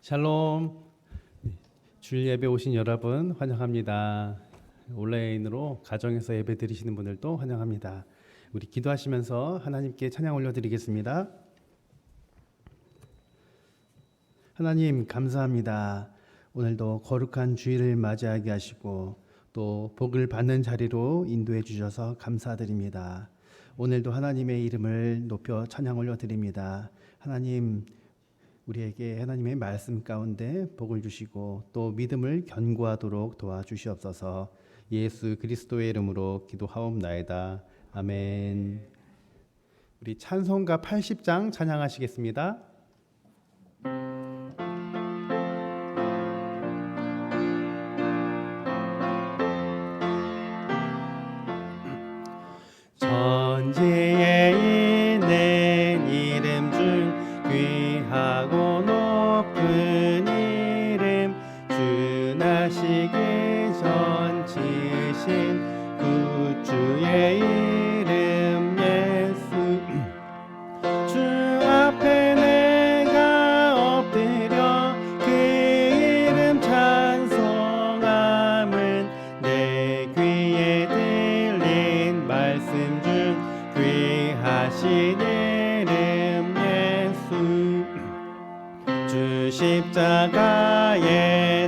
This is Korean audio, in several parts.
샬롬. 주일 예배 오신 여러분 환영합니다. 온라인으로 가정에서 예배 드리시는 분들도 환영합니다. 우리 기도하시면서 하나님께 찬양 올려드리겠습니다. 하나님 감사합니다. 오늘도 거룩한 주일을 맞이하게 하시고 또 복을 받는 자리로 인도해 주셔서 감사드립니다. 오늘도 하나님의 이름을 높여 찬양 올려드립니다. 하나님, 우리에게 하나님의 말씀 가운데 복을 주시고 또 믿음을 견고하도록 도와주시옵소서. 예수 그리스도의 이름으로 기도하옵나이다. 아멘. 우리 찬송가 80장 찬양하시겠습니다. 전지에 있는 이름 중 귀하고 높은 이름, 주 나시기 전 지으신 구주의 이름 예수. 주 앞에 내가 엎드려 그 이름 찬송함은 내 귀에 들린 말씀 중 귀하신 이름 예수. 주 십자가에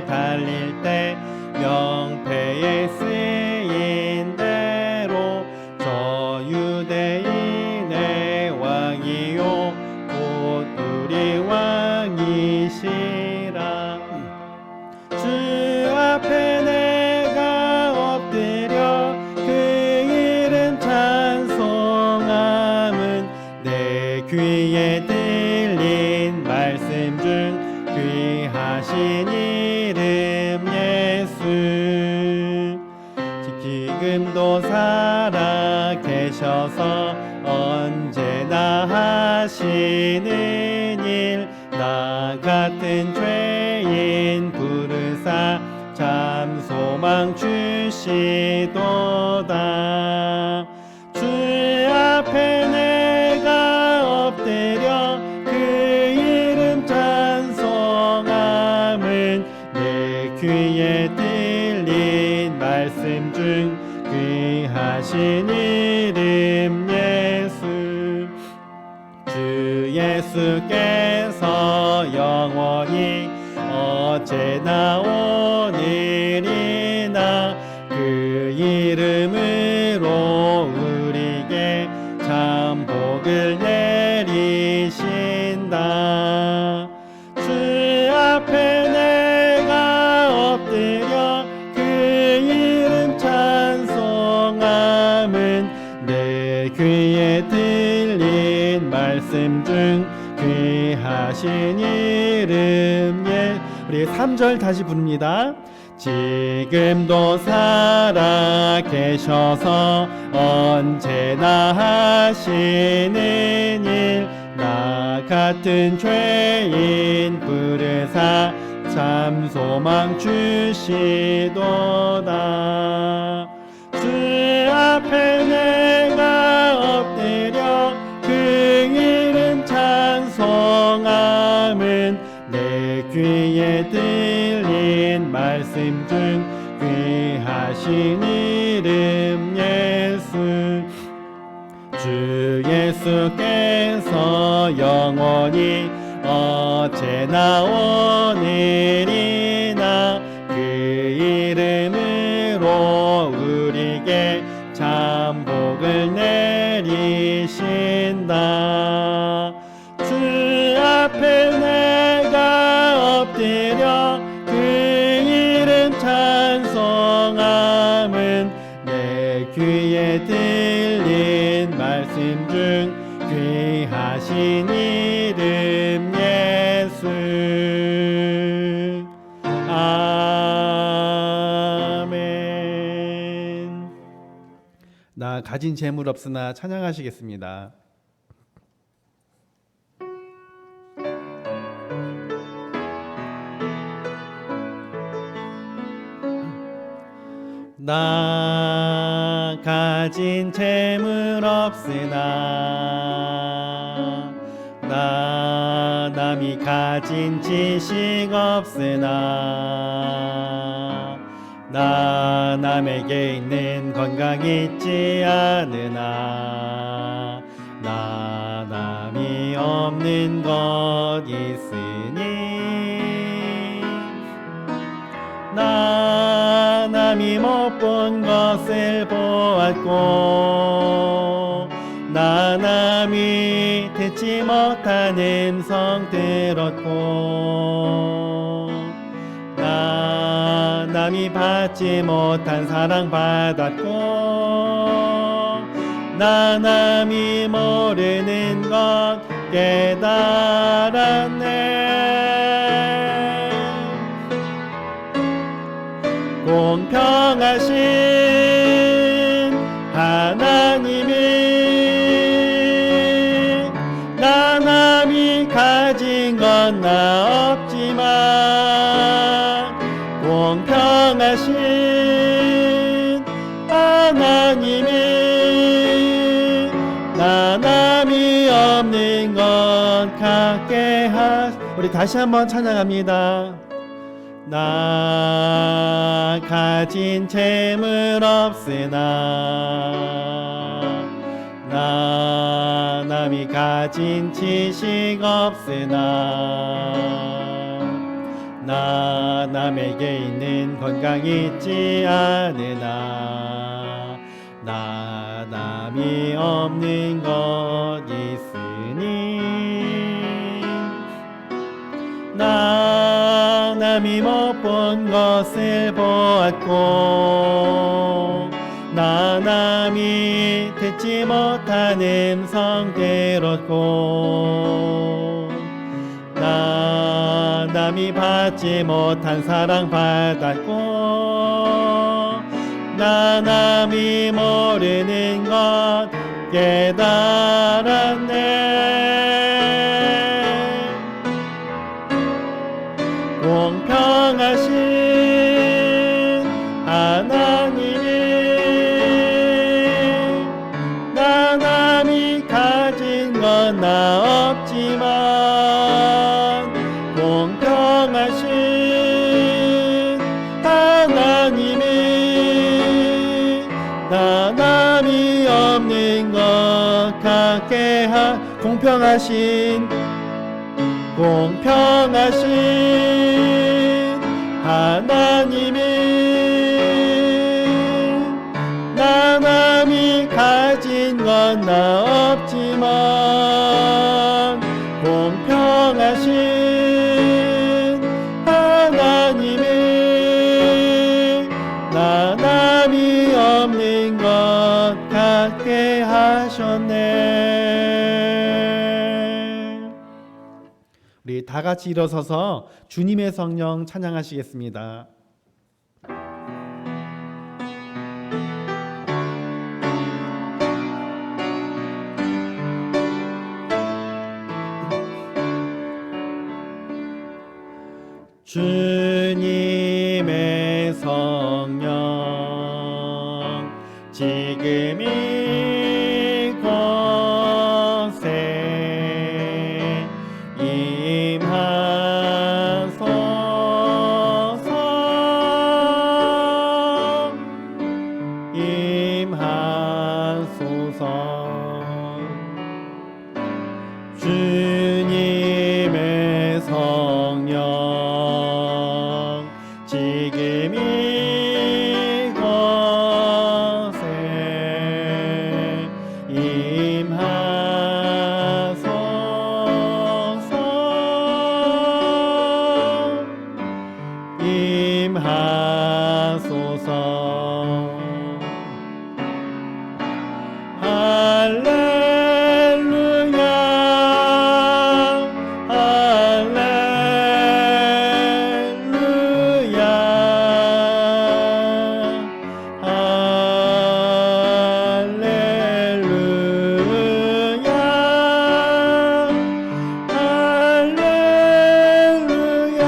달릴 때 명패에 쓰인 대로 저 유대인의 왕이요 곧 우리 왕이시라. 주 앞에 내가 엎드려 그 이름 찬송함은 내 귀에 들린 말씀 중 귀하신 이름 예수. 지금도 살아 계셔서 언제나 하시는 일, 나 같은 죄인 부르사 참 소망 주시도다. 주 앞에 내가 엎드려 그 이름 찬송함은 내 귀에 들린 말씀 중 귀하신 이름 예수. 주 예수께서 영원히 어제나 오늘이나 그 이름으로 우리에게 참 복을 내리신다. 주 앞에 내가 엎드려 그 이름 찬송함은 내 귀에 들린 말씀 중 귀하신 이름 우리 3절 다시 부릅니다. 지금도 살아 계셔서 언제나 하시는 일, 나 같은 죄인 부르사 참 소망 주시도다. 주 앞에 내가 엎드려 그 이름 찬송함은 내 귀에 들린 말씀 중 귀하신 이름 예수. 주 예수께서 영원히 어제나 오늘이나 그 이름으로 우리에게 참 복을 내리신다. 주 앞에 내가 엎드려 그 이름 찬송함은 내 귀에 들린 말씀 중 귀하신 이름 예수. 아멘. 나 가진 재물 없으나 찬양하시겠습니다. 나 가진 재물 없으나 나 남이 가진 지식 없으나 나 남에게 있는 건강 있지 않으나 나 남이 없는 것 있으니 나 남이 못 본 것을 보았고 나 남이 듣지 못한 음성 들었고 나 남이 받지 못한 사랑 받았고 나 남이 모르는 것 깨달았네. 공평하신 하나님이 나 남이 가진 건 나 없지만 공평하신 하나님이 나 남이 없는 것 같게 우리 다시 한번 찬양합니다. 나 가진 재물 없으나 나 남이 가진 지식 없으나 나 남에게 있는 건강 있지 않으나 나 남이 없는 것 있으니 나 남이 못 본 것을 보았고 나 남이 듣지 못한 음성 들었고 나 남이 받지 못한 사랑 받았고 나 남이 모르는 것 깨달았네. 공평하신 하나님이 나 남이 가진 건 나 없지만 공평하신 하나님이 나 남이 없는 것 같게 공평하신 하나님이 나 남이 가진 건 나 없지만 공평하신 하나님이 나 남이 없는 것 같게 하셨네. 우리 다 같이 일어서서 주님의 성령 찬양하시겠습니다. 주님의 성령 지금 이곳에 임하소서. 주님의 성령 지금 이곳에 임하소서. 할렐루야 할렐루야 할렐루야 할렐루야.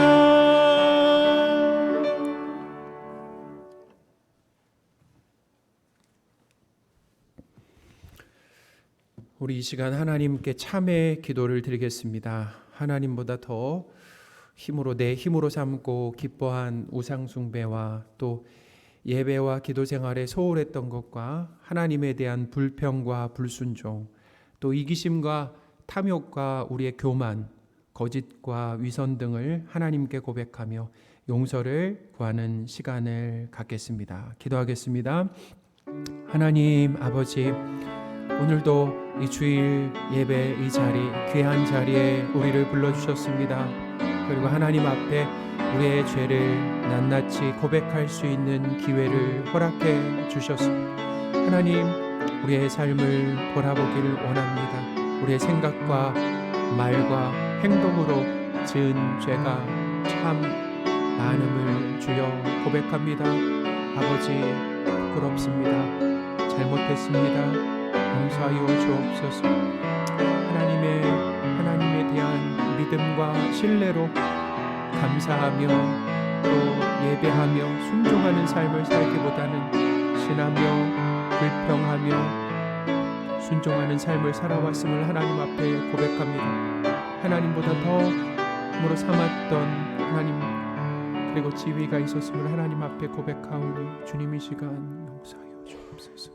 우리 이 시간 하나님께 참회의 기도를 드리겠습니다. 하나님보다 더 내 힘으로 삼고 기뻐한 우상 숭배와 또 예배와 기도 생활에 소홀했던 것과 하나님에 대한 불평과 불순종, 또 이기심과 탐욕과 우리의 교만, 거짓과 위선 등을 하나님께 고백하며 용서를 구하는 시간을 갖겠습니다. 기도하겠습니다. 하나님 아버지, 오늘도 이 주일 예배 이 자리, 귀한 자리에 우리를 불러주셨습니다. 그리고 하나님 앞에 우리의 죄를 낱낱이 고백할 수 있는 기회를 허락해 주셨습니다. 하나님, 우리의 삶을 돌아보기를 원합니다. 우리의 생각과 말과 행동으로 지은 죄가 참 많음을 주여 고백합니다. 아버지, 부끄럽습니다. 잘못했습니다. 용서하여 주옵소서. 하나님에 대한 믿음과 신뢰로 감사하며 또 예배하며 순종하는 삶을 살기보다는 신하며 불평하며 순종하는 삶을 살아왔음을 하나님 앞에 고백합니다. 하나님보다 더 삼았던 하나님 그리고 지위가 있었음을 하나님 앞에 고백하오니 주님 이 시간 용서하여 주옵소서.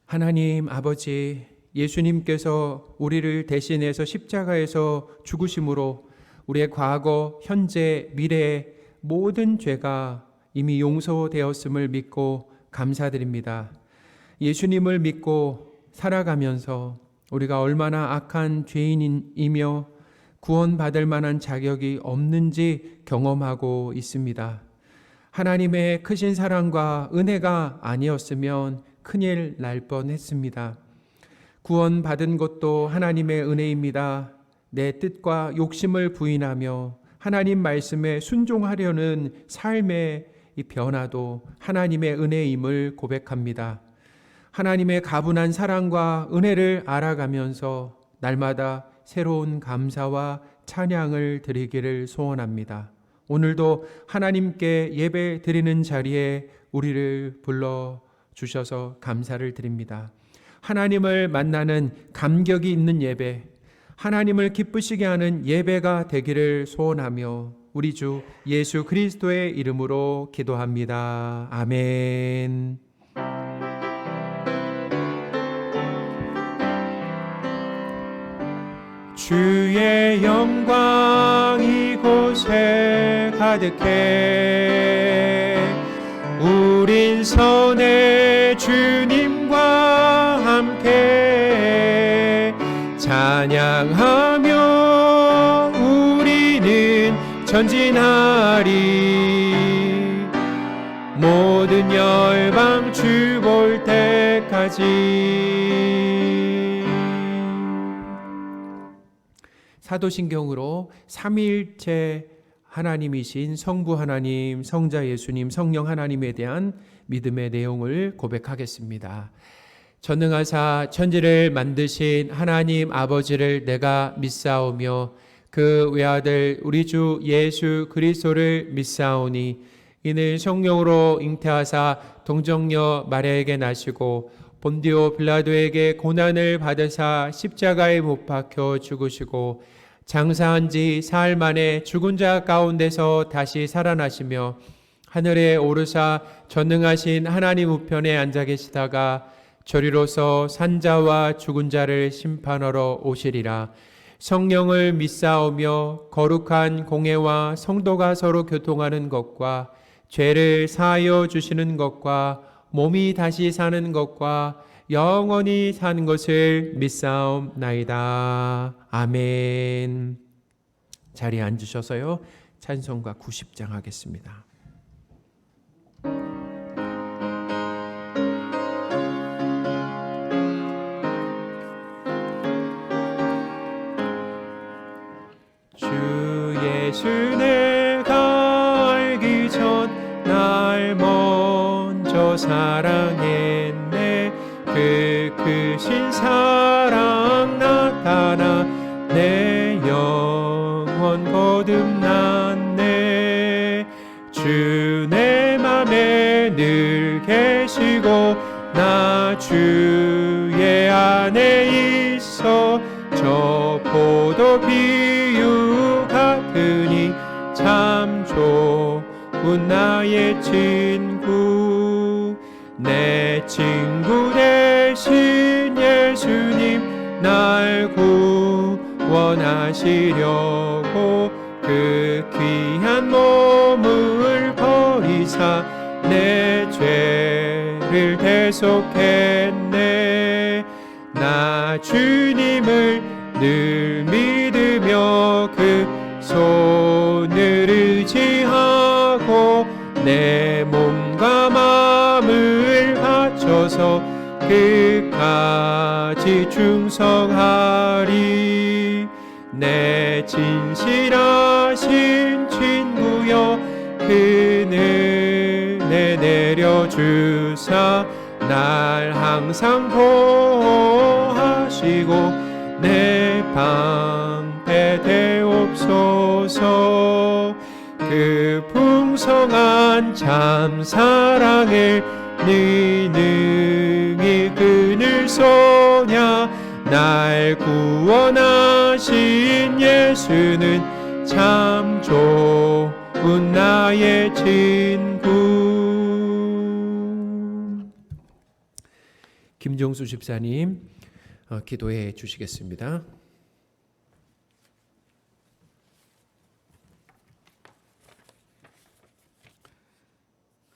하나님 아버지, 예수님께서 우리를 대신해서 십자가에서 죽으심으로 우리의 과거, 현재, 미래의 모든 죄가 이미 용서되었음을 믿고 감사드립니다. 예수님을 믿고 살아가면서 우리가 얼마나 악한 죄인이며 구원받을 만한 자격이 없는지 경험하고 있습니다. 하나님의 크신 사랑과 은혜가 아니었으면 큰일 날 뻔했습니다. 구원받은 것도 하나님의 은혜입니다. 내 뜻과 욕심을 부인하며 하나님 말씀에 순종하려는 삶의 이 변화도 하나님의 은혜임을 고백합니다. 하나님의 가분한 사랑과 은혜를 알아가면서 날마다 새로운 감사와 찬양을 드리기를 소원합니다. 오늘도 하나님께 예배 드리는 자리에 우리를 불러 주셔서 감사를 드립니다. 하나님을 만나는 감격이 있는 예배, 하나님을 기쁘시게 하는 예배가 되기를 소원하며 우리 주 예수 그리스도의 이름으로 기도합니다. 아멘. 주의 영광 이곳에 가득해 우린 선의 주님과 함께 찬양하며 우리는 전진하리 모든 열방 주 볼 때까지. 사도신경으로 삼위일체 하나님이신 성부 하나님, 성자 예수님, 성령 하나님에 대한 믿음의 내용을 고백하겠습니다. 전능하사 천지를 만드신 하나님 아버지를 내가 믿사오며 그 외아들 우리 주 예수 그리스도를 믿사오니 이는 성령으로 잉태하사 동정녀 마리아에게 나시고 본디오 빌라도에게 고난을 받으사 십자가에 못 박혀 죽으시고 장사한 지 사흘 만에 죽은 자 가운데서 다시 살아나시며 하늘에 오르사 전능하신 하나님 우편에 앉아 계시다가 저리로서 산자와 죽은 자를 심판하러 오시리라. 성령을 믿사오며 거룩한 공회와 성도가 서로 교통하는 것과 죄를 사하여 주시는 것과 몸이 다시 사는 것과 영원히 사는 것을 믿사옵나이다. 아멘. 자리에 앉으셔서요 찬송가 90장 하겠습니다. 주 예수 내가 알기 전 날 먼저 사랑했네. 그 크신 사랑 나타나 내 영혼 거듭났네. 주 내 맘에 늘 계시고 나 주의 안에 있어 저 포도 비유 같으니 참 좋은 나의 친구. 내 친구 대신 예수님 날 구원하시려고 그 귀한 몸을 버리사 내 죄를 대속했네. 나 주님을 늘 믿으며 그 손을 의지하고 내 몸과 마음을 바쳐서 끝까지 충성하리. 내 진실하신 친구여 그 은혜 내려주사 날 항상 보호하시고 내 방패 되옵소서. 그 풍성한 참 사랑을 네 능히 그늘 쏘냐. 날 구원하신 예수는 참 좋은 나의 친구. 김종수 집사님 기도해 주시겠습니다.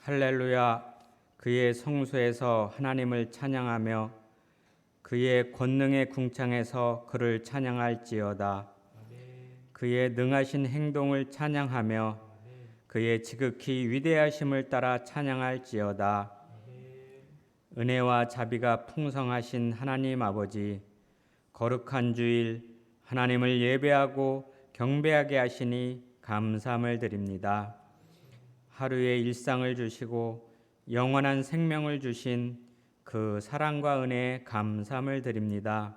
할렐루야. 그의 성소에서 하나님을 찬양하며 그의 권능의 궁창에서 그를 찬양할지어다. 그의 능하신 행동을 찬양하며 그의 지극히 위대하심을 따라 찬양할지어다. 은혜와 자비가 풍성하신 하나님 아버지, 거룩한 주일 하나님을 예배하고 경배하게 하시니 감사함을 드립니다. 하루의 일상을 주시고 영원한 생명을 주신 그 사랑과 은혜에 감사함을 드립니다.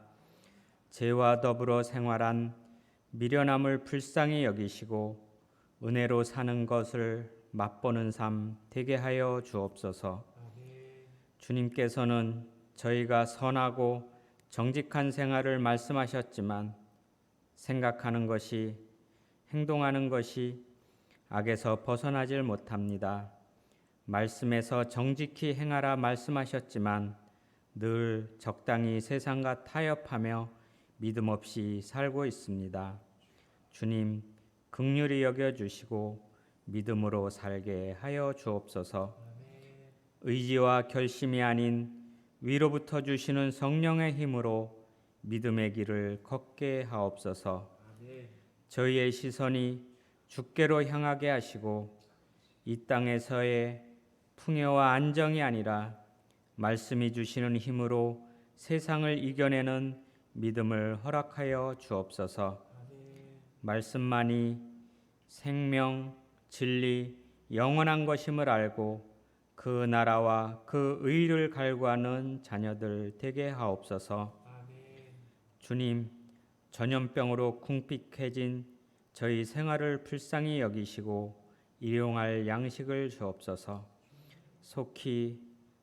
죄와 더불어 생활한 미련함을 불쌍히 여기시고 은혜로 사는 것을 맛보는 삶 되게 하여 주옵소서. 주님께서는 저희가 선하고 정직한 생활을 말씀하셨지만 생각하는 것이, 행동하는 것이 악에서 벗어나질 못합니다. 말씀에서 정직히 행하라 말씀하셨지만 늘 적당히 세상과 타협하며 믿음 없이 살고 있습니다. 주님, 긍휼히 여겨주시고 믿음으로 살게 하여 주옵소서. 의지와 결심이 아닌 위로부터 주시는 성령의 힘으로 믿음의 길을 걷게 하옵소서. 저희의 시선이 주께로 향하게 하시고 이 땅에서의 풍요와 안정이 아니라 말씀이 주시는 힘으로 세상을 이겨내는 믿음을 허락하여 주옵소서. 말씀만이 생명, 진리, 영원한 것임을 알고 그 나라와 그 의를 갈구하는 자녀들 되게 하옵소서. 주님, 전염병으로 궁핍해진 저희 생활을 불쌍히 여기시고 일용할 양식을 주옵소서. 속히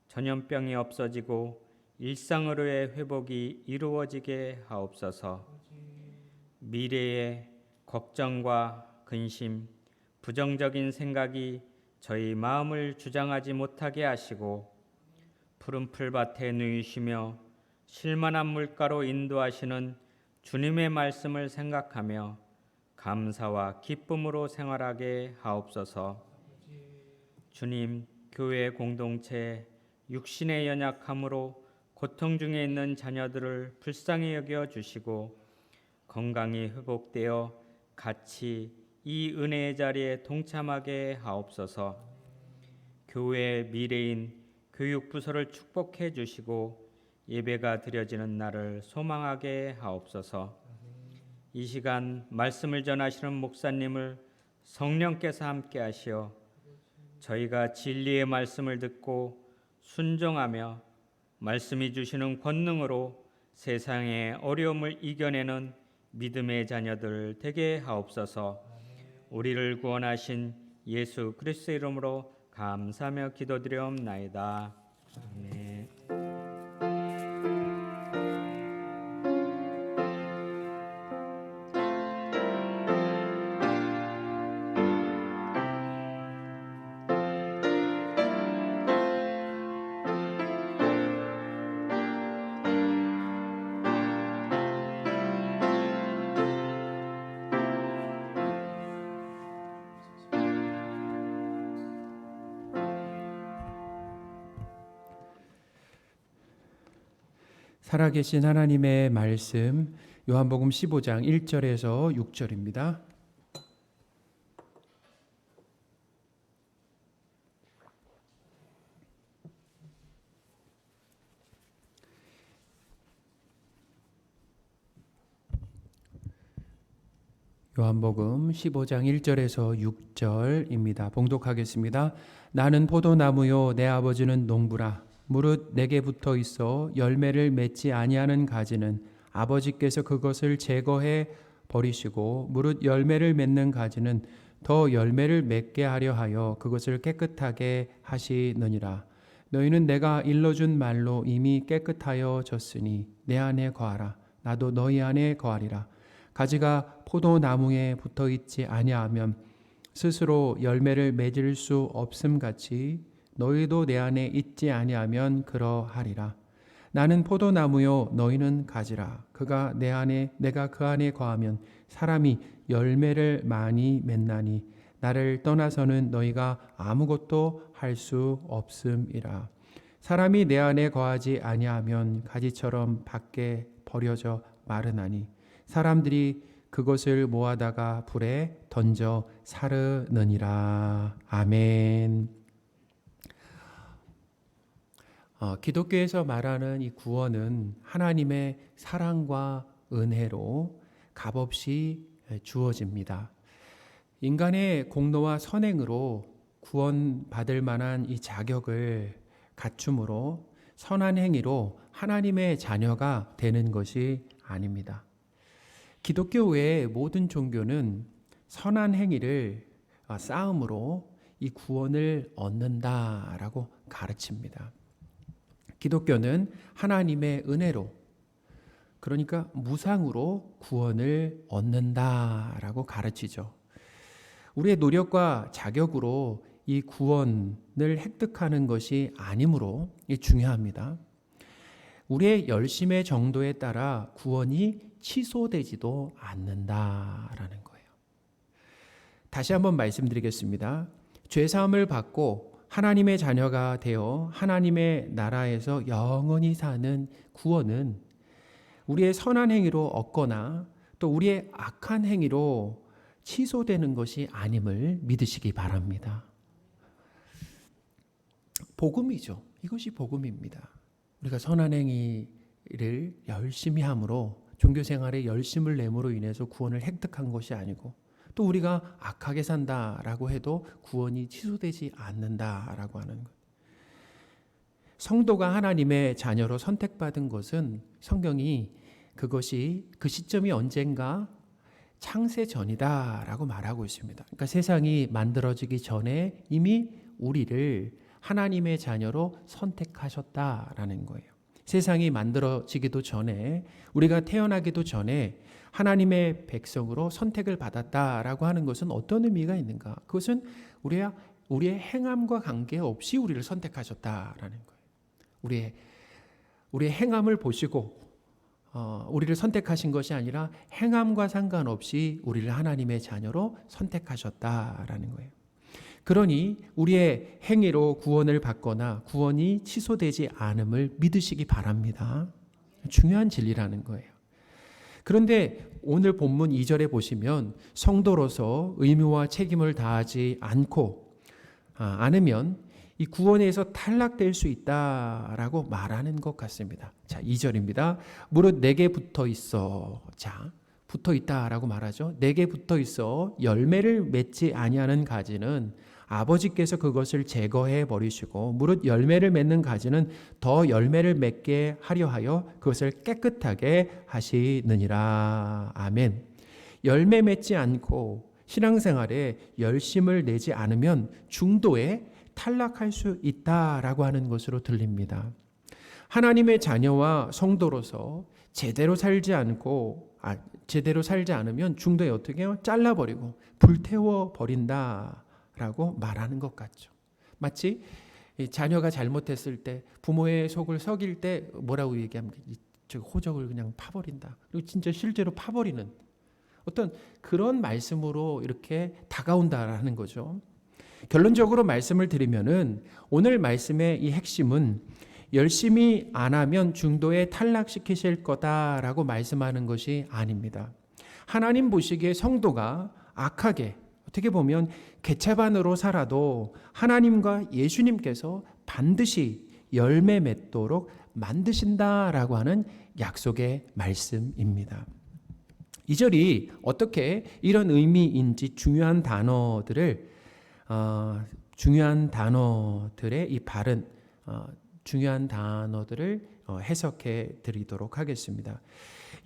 전염병이 없어지고 일상으로의 회복이 이루어지게 하옵소서. 미래의 걱정과 근심, 부정적인 생각이 저희 마음을 주장하지 못하게 하시고 푸른 풀밭에 누이시며 실만한 물가로 인도하시는 주님의 말씀을 생각하며 감사와 기쁨으로 생활하게 하옵소서. 주님, 교회 공동체 육신의 연약함으로 고통 중에 있는 자녀들을 불쌍히 여겨 주시고 건강이 회복되어 같이 이 은혜의 자리에 동참하게 하옵소서. 교회의 미래인 교육부서를 축복해 주시고 예배가 드려지는 날을 소망하게 하옵소서. 이 시간 말씀을 전하시는 목사님을 성령께서 함께 하시어 저희가 진리의 말씀을 듣고 순종하며 말씀이 주시는 권능으로 세상의 어려움을 이겨내는 믿음의 자녀들 되게 하옵소서. 우리를 구원하신 예수 그리스도의 이름으로 감사하며 기도드리옵나이다. 아멘. 살아계신 하나님의 말씀 요한복음 15장 1절에서 6절입니다. 요한복음 15장 1절에서 6절입니다. 봉독하겠습니다. 나는 포도나무요 내 아버지는 농부라. 무릇 내게 붙어 있어 열매를 맺지 아니하는 가지는 아버지께서 그것을 제거해 버리시고 무릇 열매를 맺는 가지는 더 열매를 맺게 하려 하여 그것을 깨끗하게 하시느니라. 너희는 내가 일러준 말로 이미 깨끗하여 졌으니 내 안에 거하라. 나도 너희 안에 거하리라. 가지가 포도나무에 붙어 있지 아니하면 스스로 열매를 맺을 수 없음 같이 너희도 내 안에 있지 아니하면 그러하리라. 나는 포도나무요 너희는 가지라. 그가 내 안에 내가 그 안에 거하면 사람이 열매를 많이 맺나니 나를 떠나서는 너희가 아무것도 할 수 없음이라. 사람이 내 안에 거하지 아니하면 가지처럼 밖에 버려져 마르나니 사람들이 그것을 모아다가 불에 던져 사르느니라. 아멘. 기독교에서 말하는 이 구원은 하나님의 사랑과 은혜로 값없이 주어집니다. 인간의 공로와 선행으로 구원받을 만한 이 자격을 갖춤으로 선한 행위로 하나님의 자녀가 되는 것이 아닙니다. 기독교 외의 모든 종교는 선한 행위를 쌓음으로 이 구원을 얻는다라고 가르칩니다. 기독교는 하나님의 은혜로, 그러니까 무상으로 구원을 얻는다라고 가르치죠. 우리의 노력과 자격으로 이 구원을 획득하는 것이 아니므로 중요합니다. 우리의 열심의 정도에 따라 구원이 취소되지도 않는다라는 거예요. 다시 한번 말씀드리겠습니다. 죄사함을 받고 하나님의 자녀가 되어 하나님의 나라에서 영원히 사는 구원은 우리의 선한 행위로 얻거나 또 우리의 악한 행위로 취소되는 것이 아님을 믿으시기 바랍니다. 복음이죠. 이것이 복음입니다. 우리가 선한 행위를 열심히 함으로 종교생활에 열심을 내므로 인해서 구원을 획득한 것이 아니고 또 우리가 악하게 산다라고 해도 구원이 취소되지 않는다라고 하는 것. 성도가 하나님의 자녀로 선택받은 것은 성경이 그것이 그 시점이 언젠가 창세 전이다라고 말하고 있습니다. 그러니까 세상이 만들어지기 전에 이미 우리를 하나님의 자녀로 선택하셨다라는 거예요. 세상이 만들어지기도 전에 우리가 태어나기도 전에 하나님의 백성으로 선택을 받았다라고 하는 것은 어떤 의미가 있는가? 그것은 우리의 행함과 관계없이 우리를 선택하셨다라는 거예요. 우리의 행함을 보시고 우리를 선택하신 것이 아니라 행함과 상관없이 우리를 하나님의 자녀로 선택하셨다라는 거예요. 그러니 우리의 행위로 구원을 받거나 구원이 취소되지 않음을 믿으시기 바랍니다. 중요한 진리라는 거예요. 그런데 오늘 본문 2절에 보시면 성도로서 의무와 책임을 다하지 않으면 이 구원에서 탈락될 수 있다라고 말하는 것 같습니다. 자, 2절입니다. 무릇 내게 붙어 있어. 자, 붙어 있다라고 말하죠. 내게 붙어 있어 열매를 맺지 아니하는 가지는 아버지께서 그것을 제거해 버리시고 무릇 열매를 맺는 가지는 더 열매를 맺게 하려 하여 그것을 깨끗하게 하시느니라. 아멘. 열매 맺지 않고 신앙생활에 열심을 내지 않으면 중도에 탈락할 수 있다라고 하는 것으로 들립니다. 하나님의 자녀와 성도로서 제대로 살지 않으면 중도에 어떻게 해요? 잘라버리고 불태워 버린다라고 말하는 것 같죠. 마치 자녀가 잘못했을 때 부모의 속을 썩일 때 뭐라고 얘기하면 호적을 그냥 파버린다. 그리고 진짜 실제로 파버리는 어떤 그런 말씀으로 이렇게 다가온다라는 거죠. 결론적으로 말씀을 드리면은 오늘 말씀의 이 핵심은 열심히 안 하면 중도에 탈락시키실 거다라고 말씀하는 것이 아닙니다. 하나님 보시기에 성도가 악하게, 어떻게 보면 개차반으로 살아도 하나님과 예수님께서 반드시 열매 맺도록 만드신다라고 하는 약속의 말씀입니다. 이 절이 어떻게 이런 의미인지 중요한 단어들의 이 바른 중요한 단어들을 해석해 드리도록 하겠습니다.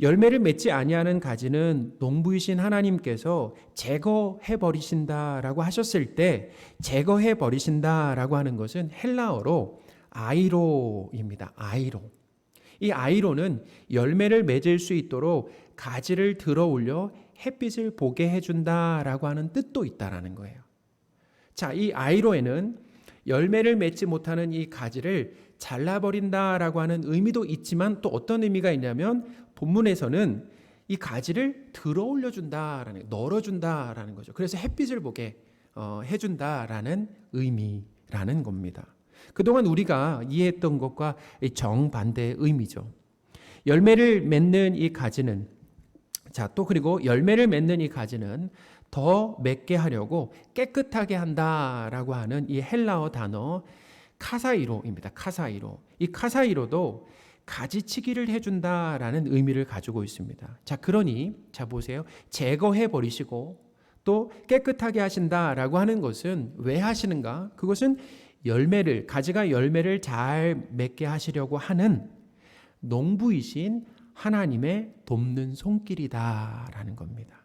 열매를 맺지 아니하는 가지는 농부이신 하나님께서 제거해 버리신다라고 하셨을 때, 제거해 버리신다라고 하는 것은 헬라어로 아이로입니다. 아이로. 이 아이로는 열매를 맺을 수 있도록 가지를 들어 올려 햇빛을 보게 해준다라고 하는 뜻도 있다라는 거예요. 자, 이 아이로에는 열매를 맺지 못하는 이 가지를 잘라버린다라고 하는 의미도 있지만, 또 어떤 의미가 있냐면 본문에서는 이 가지를 들어 올려준다라는, 널어준다라는 거죠. 그래서 햇빛을 보게 해준다라는 의미라는 겁니다. 그동안 우리가 이해했던 것과 정반대의 의미죠. 열매를 맺는 이 가지는, 자, 또 그리고 열매를 맺는 이 가지는 더 맺게 하려고 깨끗하게 한다라고 하는 이 헬라어 단어 카사이로입니다. 카사이로. 이 카사이로도 가지치기를 해준다라는 의미를 가지고 있습니다. 자, 그러니 자 보세요. 제거해 버리시고 또 깨끗하게 하신다라고 하는 것은 왜 하시는가? 그것은 가지가 열매를 잘 맺게 하시려고 하는 농부이신 하나님의 돕는 손길이다라는 겁니다.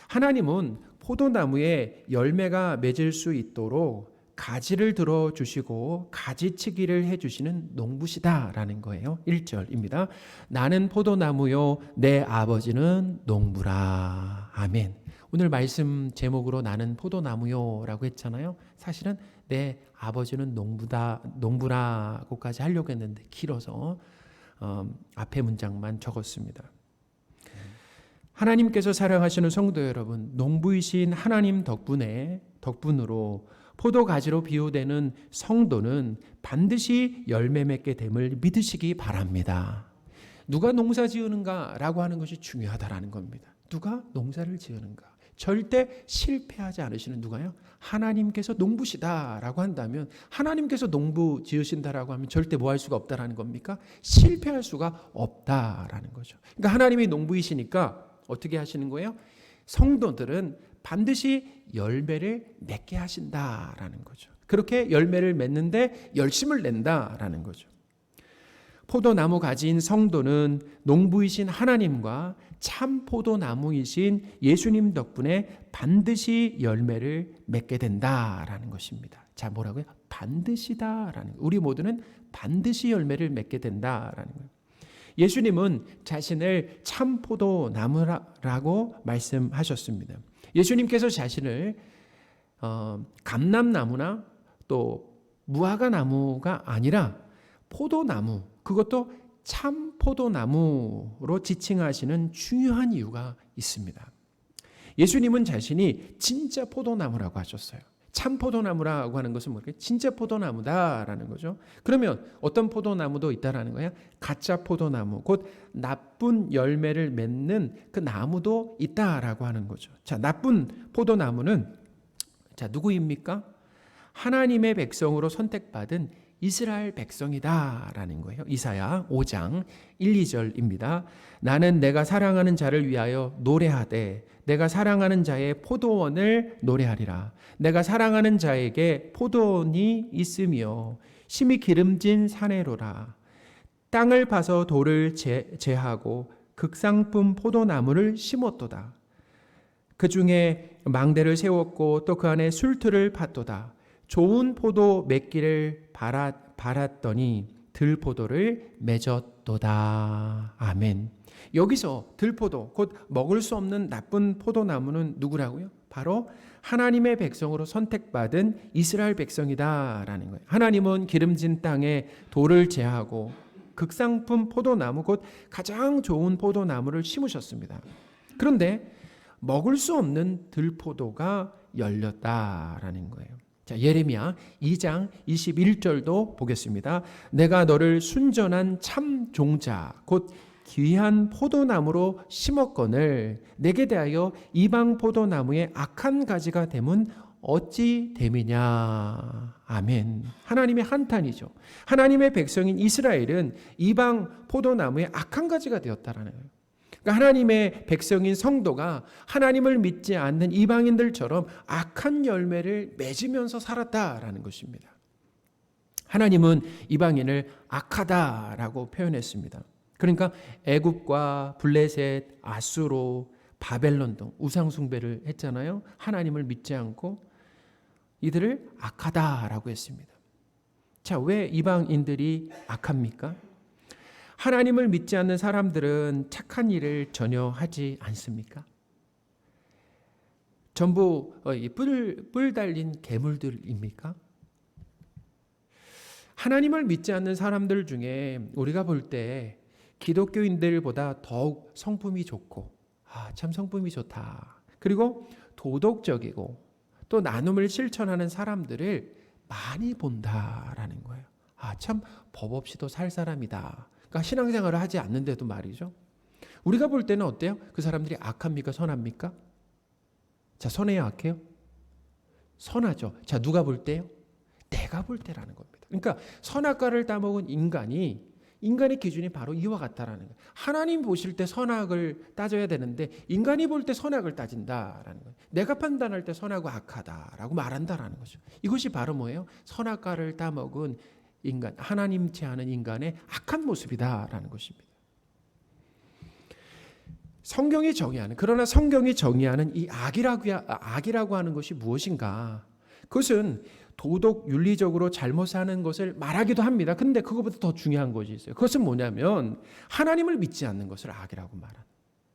하나님은 포도나무에 열매가 맺을 수 있도록 가지를 들어주시고 가지치기를 해주시는 농부시다라는 거예요. 1절입니다. 나는 포도나무요 내 아버지는 농부라. 아멘. 오늘 말씀 제목으로 나는 포도나무요 라고 했잖아요. 사실은 내 아버지는 농부라고까지 하려고 했는데 길어서 앞에 문장만 적었습니다. 하나님께서 사랑하시는 성도 여러분, 농부이신 하나님 덕분으로 포도가지로 비유되는 성도는 반드시 열매 맺게 됨을 믿으시기 바랍니다. 누가 농사 지으는가라고 하는 것이 중요하다라는 겁니다. 누가 농사를 지으는가? 절대 실패하지 않으시는 누가요? 하나님께서 농부시다라고 한다면, 하나님께서 농부 지으신다라고 하면 절대 뭐 할 수가 없다라는 겁니까? 실패할 수가 없다라는 거죠. 그러니까 하나님이 농부이시니까 어떻게 하시는 거예요? 성도들은 반드시 열매를 맺게 하신다라는 거죠. 그렇게 열매를 맺는데 열심을 낸다라는 거죠. 포도나무 가지인 성도는 농부이신 하나님과 참 포도나무이신 예수님 덕분에 반드시 열매를 맺게 된다라는 것입니다. 자, 뭐라고요? 반드시다라는 거예요. 우리 모두는 반드시 열매를 맺게 된다라는 거예요. 예수님은 자신을 참 포도나무라고 말씀하셨습니다. 예수님께서 자신을 감람나무나 또 무화과나무가 아니라 포도나무, 그것도 참 포도나무로 지칭하시는 중요한 이유가 있습니다. 예수님은 자신이 진짜 포도나무라고 하셨어요. 참 포도나무라고 하는 것은 뭘까요? 진짜 포도나무다라는 거죠. 그러면 어떤 포도나무도 있다라는 거예요? 가짜 포도나무, 곧 나쁜 열매를 맺는 그 나무도 있다라고 하는 거죠. 자, 나쁜 포도나무는 자, 누구입니까? 하나님의 백성으로 선택받은 이스라엘 백성이다라는 거예요. 이사야 5장 1, 2절입니다. 나는 내가 사랑하는 자를 위하여 노래하되 내가 사랑하는 자의 포도원을 노래하리라. 내가 사랑하는 자에게 포도원이 있으며 심히 기름진 사내로라. 땅을 파서 돌을 제하고 극상품 포도나무를 심었도다. 그 중에 망대를 세웠고 또 그 안에 술틀을 팠도다. 좋은 포도 맺기를 바랐더니 들포도를 맺었도다. 아멘. 여기서 들포도, 곧 먹을 수 없는 나쁜 포도나무는 누구라고요? 바로 하나님의 백성으로 선택받은 이스라엘 백성이다라는 거예요. 하나님은 기름진 땅에 돌을 제하고 극상품 포도나무, 곧 가장 좋은 포도나무를 심으셨습니다. 그런데 먹을 수 없는 들포도가 열렸다라는 거예요. 자, 예레미야 2장 21절도 보겠습니다. 내가 너를 순전한 참 종자 곧 귀한 포도나무로 심었거늘 내게 대하여 이방 포도나무의 악한 가지가 됨은 어찌 됨이냐. 아멘. 하나님의 한탄이죠. 하나님의 백성인 이스라엘은 이방 포도나무의 악한 가지가 되었다라는 거예요. 그러니까 하나님의 백성인 성도가 하나님을 믿지 않는 이방인들처럼 악한 열매를 맺으면서 살았다라는 것입니다. 하나님은 이방인을 악하다라고 표현했습니다. 그러니까 애굽과 블레셋, 아수로, 바벨론 등 우상 숭배를 했잖아요. 하나님을 믿지 않고 이들을 악하다라고 했습니다. 자, 왜 이방인들이 악합니까? 하나님을 믿지 않는 사람들은 착한 일을 전혀 하지 않습니까? 전부 뿔 달린 괴물들입니까? 하나님을 믿지 않는 사람들 중에 우리가 볼 때 기독교인들보다 더욱 성품이 좋고 참 성품이 좋다. 그리고 도덕적이고 또 나눔을 실천하는 사람들을 많이 본다라는 거예요. 참 법 없이도 살 사람이다. 그러니까 신앙생활을 하지 않는데도 말이죠. 우리가 볼 때는 어때요? 그 사람들이 악합니까? 선합니까? 자, 선해요? 악해요? 선하죠. 자, 누가 볼 때요? 내가 볼 때라는 겁니다. 그러니까 선악과를 따먹은 인간의 기준이 바로 이와 같다라는 거예요. 하나님 보실 때 선악을 따져야 되는데 인간이 볼 때 선악을 따진다라는 거예요. 내가 판단할 때 선하고 악하다라고 말한다라는 거죠. 이것이 바로 뭐예요? 선악과를 따먹은 인간, 하나님치 않은 인간의 악한 모습이다라는 것입니다. 그러나 성경이 정의하는 이 악이라고 하는 것이 무엇인가? 그것은 도덕 윤리적으로 잘못 사는 것을 말하기도 합니다. 근데 그것보다 더 중요한 것이 있어요. 그것은 뭐냐면 하나님을 믿지 않는 것을 악이라고 말하는.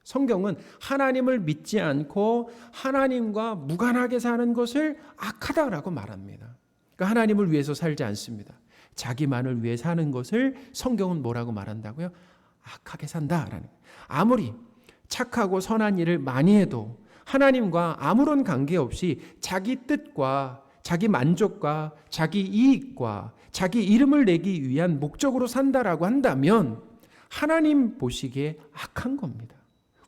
성경은 하나님을 믿지 않고 하나님과 무관하게 사는 것을 악하다라고 말합니다. 그러니까 하나님을 위해서 살지 않습니다. 자기만을 위해 사는 것을 성경은 뭐라고 말한다고요? 악하게 산다라는. 아무리 착하고 선한 일을 많이 해도 하나님과 아무런 관계없이 자기 뜻과 자기 만족과 자기 이익과 자기 이름을 내기 위한 목적으로 산다라고 한다면 하나님 보시기에 악한 겁니다.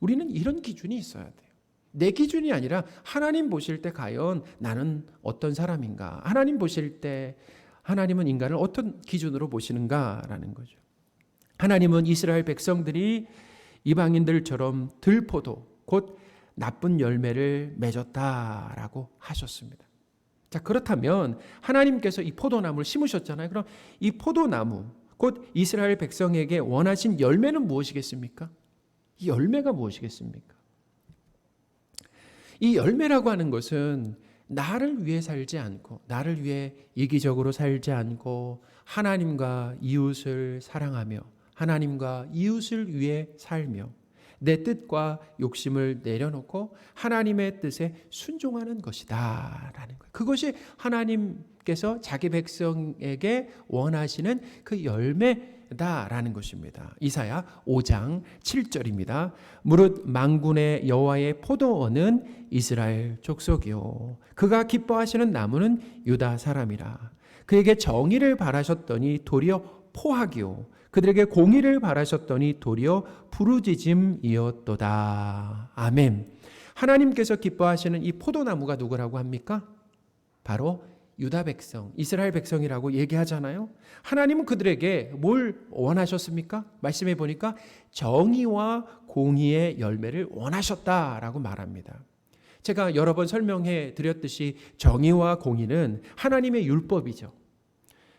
우리는 이런 기준이 있어야 돼요. 내 기준이 아니라 하나님 보실 때 과연 나는 어떤 사람인가? 하나님 보실 때 하나님은 인간을 어떤 기준으로 보시는가라는 거죠. 하나님은 이스라엘 백성들이 이방인들처럼 들포도 곧 나쁜 열매를 맺었다라고 하셨습니다. 자, 그렇다면 하나님께서 이 포도나무를 심으셨잖아요. 그럼 이 포도나무 곧 이스라엘 백성에게 원하신 열매는 무엇이겠습니까? 이 열매가 무엇이겠습니까? 이 열매라고 하는 것은 나를 위해 살지 않고 나를 위해 이기적으로 살지 않고 하나님과 이웃을 사랑하며 하나님과 이웃을 위해 살며 내 뜻과 욕심을 내려놓고 하나님의 뜻에 순종하는 것이다라는 거예요. 그것이 하나님께서 자기 백성에게 원하시는 그 열매다라는 것입니다. 이사야 5장 7절입니다. 무릇 만군의 여호와의 포도원은 이스라엘 족속이요 그가 기뻐하시는 나무는 유다 사람이라. 그에게 정의를 바라셨더니 도리어 포악이요 그들에게 공의를 바라셨더니 도리어 부르짖음이었도다. 아멘. 하나님께서 기뻐하시는 이 포도나무가 누구라고 합니까? 바로 유다 백성, 이스라엘 백성이라고 얘기하잖아요. 하나님은 그들에게 뭘 원하셨습니까? 말씀해 보니까 정의와 공의의 열매를 원하셨다라고 말합니다. 제가 여러 번 설명해 드렸듯이 정의와 공의는 하나님의 율법이죠.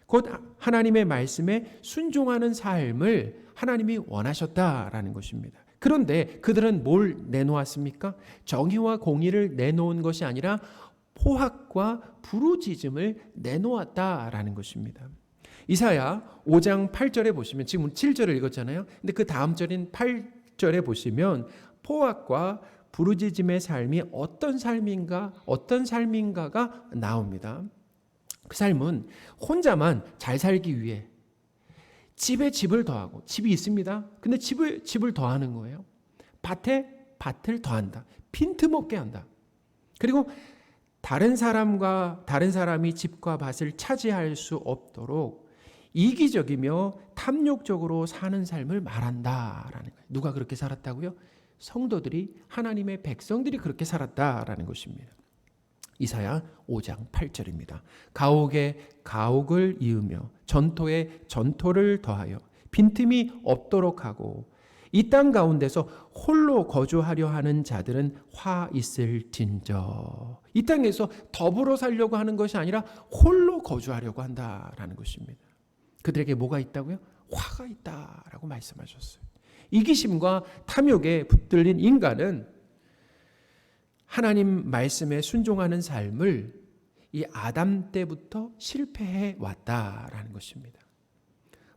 곧 하나님의 말씀에 순종하는 삶을 하나님이 원하셨다라는 것입니다. 그런데 그들은 뭘 내놓았습니까? 정의와 공의를 내놓은 것이 아니라 포악과 부르짖음을 내놓았다라는 것입니다. 이사야 5장 8절에 보시면 지금 7절을 읽었잖아요. 근데 그 다음 절인 8절에 보시면 포악과 부르짖음의 삶이 어떤 삶인가가 나옵니다. 그 삶은 혼자만 잘 살기 위해 집에 집을 더하고 집이 있습니다. 근데 집을 더하는 거예요. 밭에 밭을 더한다. 빈틈없게 한다. 그리고 다른 사람이 집과 밭을 차지할 수 없도록 이기적이며 탐욕적으로 사는 삶을 말한다라는 거예요. 누가 그렇게 살았다고요? 성도들이, 하나님의 백성들이 그렇게 살았다라는 것입니다. 이사야 5장 8절입니다. 가옥에 가옥을 이으며 전토에 전토를 더하여 빈틈이 없도록 하고 이 땅 가운데서 홀로 거주하려 하는 자들은 화 있을진저. 이 땅에서 더불어 살려고 하는 것이 아니라 홀로 거주하려고 한다라는 것입니다. 그들에게 뭐가 있다고요? 화가 있다라고 말씀하셨어요. 이기심과 탐욕에 붙들린 인간은 하나님 말씀에 순종하는 삶을 이 아담 때부터 실패해 왔다라는 것입니다.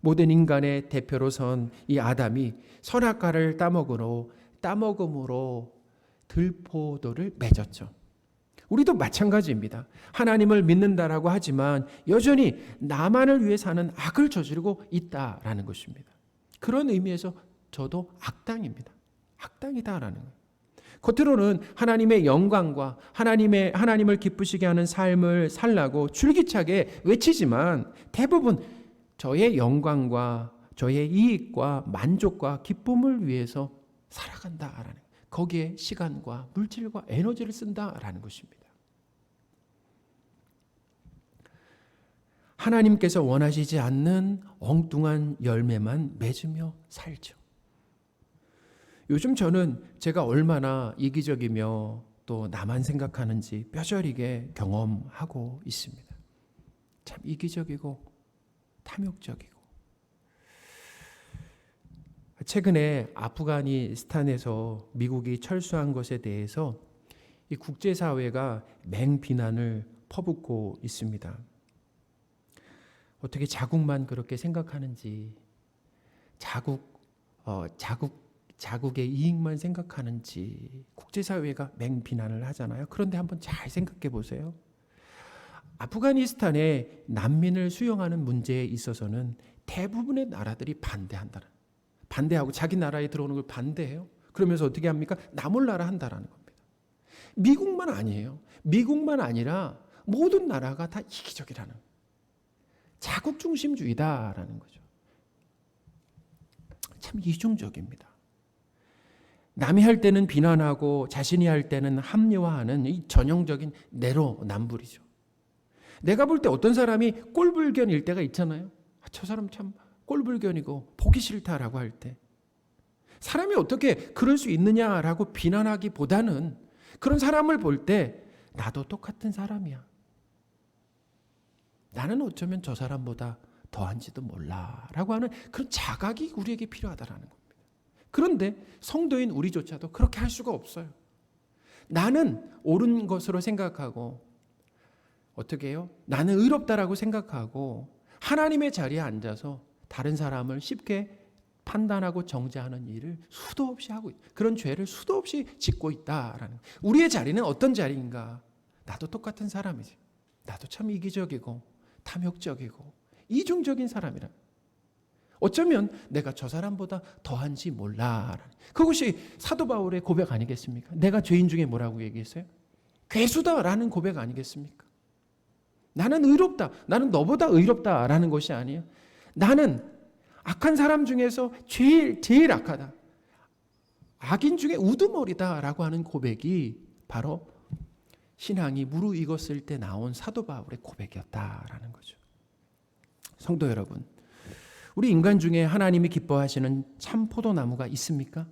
모든 인간의 대표로 선 이 아담이 선악과를 따먹음으로 들포도를 맺었죠. 우리도 마찬가지입니다. 하나님을 믿는다라고 하지만 여전히 나만을 위해 사는 악을 저지르고 있다라는 것입니다. 그런 의미에서 저도 악당입니다. 악당이다라는 거예요. 겉으로는 하나님의 영광과 하나님을 기쁘시게 하는 삶을 살라고 줄기차게 외치지만 대부분 저의 영광과 저의 이익과 만족과 기쁨을 위해서 살아간다라는 거예요. 거기에 시간과 물질과 에너지를 쓴다라는 것입니다. 하나님께서 원하시지 않는 엉뚱한 열매만 맺으며 살죠. 요즘 저는 제가 얼마나 이기적이며 또 나만 생각하는지 뼈저리게 경험하고 있습니다. 참 이기적이고 탐욕적이고. 최근에 아프가니스탄에서 미국이 철수한 것에 대해서 이 국제사회가 맹비난을 퍼붓고 있습니다. 어떻게 자국만 그렇게 생각하는지, 자국의 이익만 생각하는지 국제사회가 맹비난을 하잖아요. 그런데 한번 잘 생각해 보세요. 아프가니스탄에 난민을 수용하는 문제에 있어서는 대부분의 나라들이 반대하고 자기 나라에 들어오는 걸 반대해요. 그러면서 어떻게 합니까? 나 몰라라 한다라는 겁니다. 미국만 아니에요. 미국만 아니라 모든 나라가 다 이기적이라는, 자국 중심주의다라는 거죠. 참 이중적입니다. 남이 할 때는 비난하고 자신이 할 때는 합리화하는 이 전형적인 내로남불이죠. 내가 볼 때 어떤 사람이 꼴불견일 때가 있잖아요. 저 사람 참 꼴불견이고 보기 싫다라고 할 때, 사람이 어떻게 그럴 수 있느냐라고 비난하기보다는 그런 사람을 볼 때 나도 똑같은 사람이야. 나는 어쩌면 저 사람보다 더한지도 몰라라고 하는 그런 자각이 우리에게 필요하다라는 겁니다. 그런데 성도인 우리조차도 그렇게 할 수가 없어요. 나는 옳은 것으로 생각하고, 어떻게 해요? 나는 의롭다라고 생각하고 하나님의 자리에 앉아서 다른 사람을 쉽게 판단하고 정죄하는 일을 수도 없이 하고, 그런 죄를 수도 없이 짓고 있다라는. 우리의 자리는 어떤 자리인가? 나도 똑같은 사람이지. 나도 참 이기적이고 탐욕적이고 이중적인 사람이라. 어쩌면 내가 저 사람보다 더한지 몰라. 그것이 사도 바울의 고백 아니겠습니까? 내가 죄인 중에 뭐라고 얘기했어요? 괴수다라는 고백 아니겠습니까? 나는 의롭다, 나는 너보다 의롭다라는 것이 아니에요. 나는 악한 사람 중에서 제일 악하다, 악인 중에 우두머리다라고 하는 고백이 바로 신앙이 무르익었을 때 나온 사도 바울의 고백이었다라는 거죠. 성도 여러분, 우리 인간 중에 하나님이 기뻐하시는 참 포도나무가 있습니까?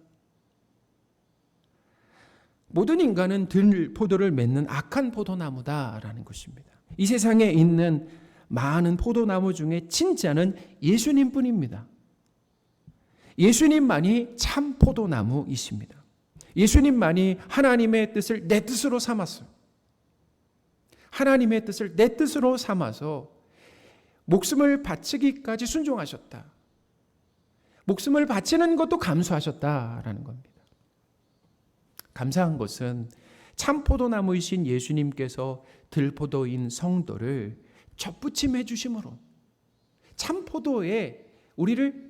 모든 인간은 들포도를 맺는 악한 포도나무다라는 것입니다. 이 세상에 있는 많은 포도나무 중에 진짜는 예수님뿐입니다. 예수님만이 참 포도나무이십니다. 예수님만이 하나님의 뜻을 내 뜻으로 삼았어요. 하나님의 뜻을 내 뜻으로 삼아서 목숨을 바치기까지 순종하셨다. 목숨을 바치는 것도 감수하셨다라는 겁니다. 감사한 것은 참 포도나무이신 예수님께서 들포도인 성도를 접붙임해 주심으로, 참 포도에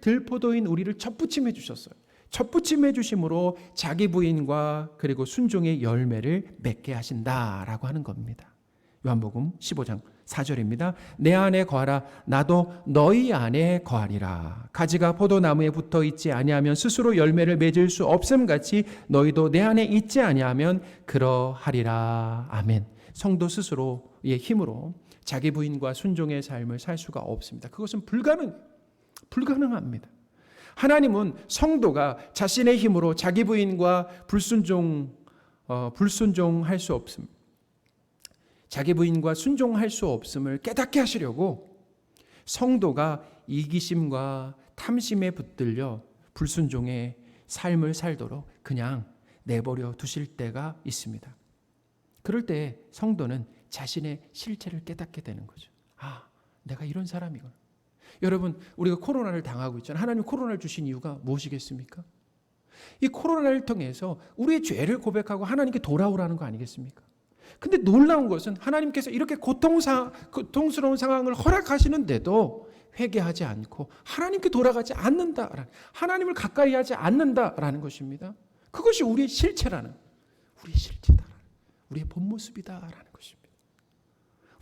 들포도인 우리를 접붙임해 주셨어요. 접붙임해 주심으로 자기 부인과 그리고 순종의 열매를 맺게 하신다라고 하는 겁니다. 요한복음 15장 4절입니다. 내 안에 거하라 나도 너희 안에 거하리라. 가지가 포도나무에 붙어 있지 아니하면 스스로 열매를 맺을 수 없음 같이 너희도 내 안에 있지 아니하면 그러하리라. 아멘. 성도 스스로의 힘으로 자기 부인과 순종의 삶을 살 수가 없습니다. 그것은 불가능합니다. 하나님은 성도가 자신의 힘으로 자기 부인과 불순종할 수 없음, 자기 부인과 순종할 수 없음을 깨닫게 하시려고 성도가 이기심과 탐심에 붙들려 불순종의 삶을 살도록 그냥 내버려 두실 때가 있습니다. 그럴 때 성도는 자신의 실체를 깨닫게 되는 거죠. 아, 내가 이런 사람이구나. 여러분, 우리가 코로나를 당하고 있잖아요. 하나님 코로나를 주신 이유가 무엇이겠습니까? 이 코로나를 통해서 우리의 죄를 고백하고 하나님께 돌아오라는 거 아니겠습니까? 근데 놀라운 것은 하나님께서 이렇게 고통스러운 상황을 허락하시는데도 회개하지 않고 하나님께 돌아가지 않는다, 하나님을 가까이 하지 않는다라는 것입니다. 그것이 우리의 실체라는, 우리의 실체다, 우리의 본 모습이다라는 것입니다.